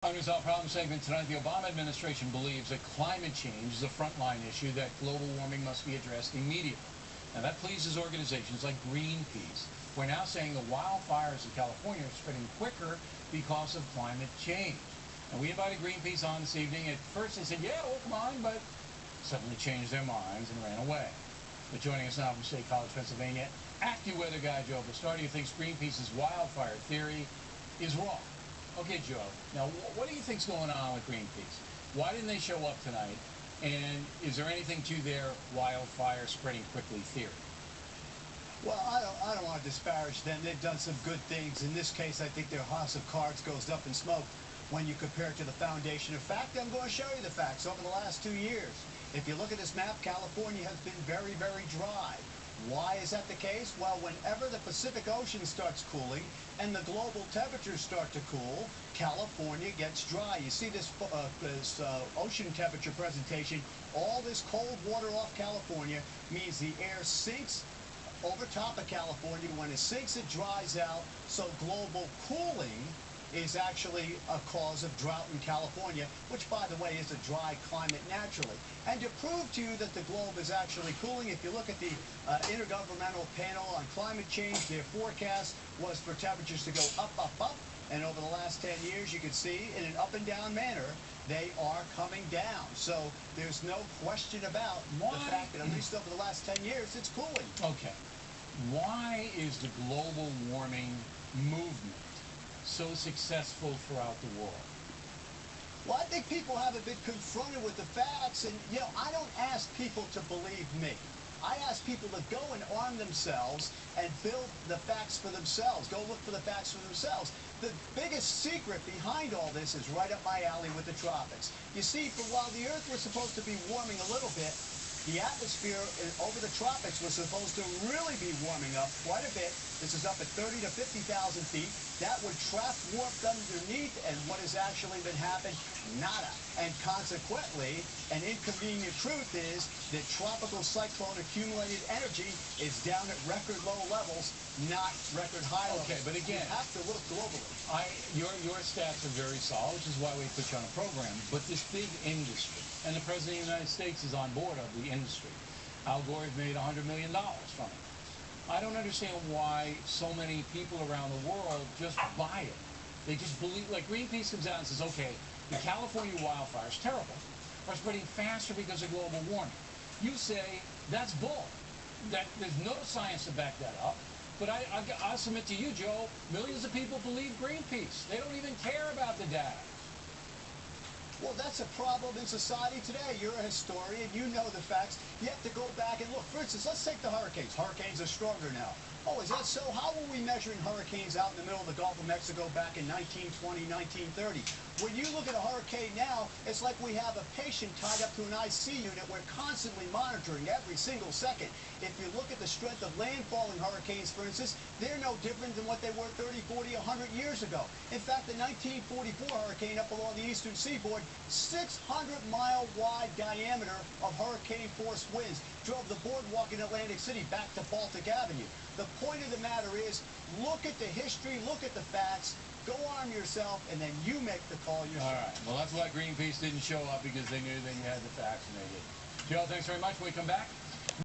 Unresolved Problem segment tonight. The Obama administration believes that climate change is a frontline issue, that global warming must be addressed immediately. Now that pleases organizations like Greenpeace. We're now saying the wildfires in California are spreading quicker because of climate change. And we invited Greenpeace on this evening. At first they said, yeah, well, come on, but suddenly changed their minds and ran away. But joining us now from State College, Pennsylvania, Accuweather guy Joe Bastardi, who thinks Greenpeace's wildfire theory is wrong. Okay, Joe, now what do you think's going on with Greenpeace? Why didn't they show up tonight? And is there anything to their wildfire spreading quickly theory? Well, I don't want to disparage them. They've done some good things. In this case, I think their house of cards goes up in smoke when you compare it to the foundation of fact. I'm going to show you the facts over the last 2 years. If you look at this map, California has been very, very dry. Why is that the case? Well, whenever the Pacific Ocean starts cooling and the global temperatures start to cool, California gets dry. You see this ocean temperature presentation, all this cold water off California means the air sinks over top of California. When it sinks, it dries out, so global cooling is actually a cause of drought in California, which, by the way, is a dry climate naturally. And to prove to you that the globe is actually cooling, if you look at the Intergovernmental Panel on Climate Change, their forecast was for temperatures to go up, up, up. And over the last 10 years, you can see in an up and down manner, they are coming down. So there's no question about the fact that at least over the last 10 years, it's cooling. Okay. Why is the global warming movement so successful throughout the world? Well, I think people haven't been confronted with the facts, and, you know, I don't ask people to believe me. I ask people to go and arm themselves and build the facts for themselves. Go look for the facts for themselves. The biggest secret behind all this is right up my alley with the tropics. You see, for while the Earth was supposed to be warming a little bit, the atmosphere over the tropics was supposed to really be warming up quite a bit. This is up at 30 to 50,000 feet. That would trap warmth underneath, and what has actually been happening? Nada. And consequently, an inconvenient truth is that tropical cyclone accumulated energy is down at record low levels, not record high levels. Okay, but again, you have to look globally. Your stats are very solid, which is why we put you on a program. But this big industry, and the President of the United States is on board of the industry. Al Gore has made $100 million from it. I don't understand why so many people around the world just buy it. They just believe, like Greenpeace comes out and says, okay, the California wildfires, terrible, are spreading faster because of global warming. You say that's bull. That there's no science to back that up. But I'll submit to you, Joe, millions of people believe Greenpeace. They don't even care about the data. Well, that's a problem in society today. You're a historian. You know the facts. You have to go back and look. For instance, let's take the hurricanes. Hurricanes are stronger now. Oh, is that so? How were we measuring hurricanes out in the middle of the Gulf of Mexico back in 1920, 1930? When you look at a hurricane now, it's like we have a patient tied up to an IC unit. We're constantly monitoring every single second. If you look at the strength of landfalling hurricanes, for instance, they're no different than what they were 30, 40, 100 years ago. In fact, the 1944 hurricane up along the eastern seaboard, 600-mile wide diameter of hurricane force winds, drove the boardwalk in Atlantic City back to Baltic Avenue. The point of the matter is, look at the history, look at the facts, go arm yourself, and then you make the call yourself. All right. Well, that's why Greenpeace didn't show up, because they knew that you had the facts, and they did. Joe, thanks very much. When we come back,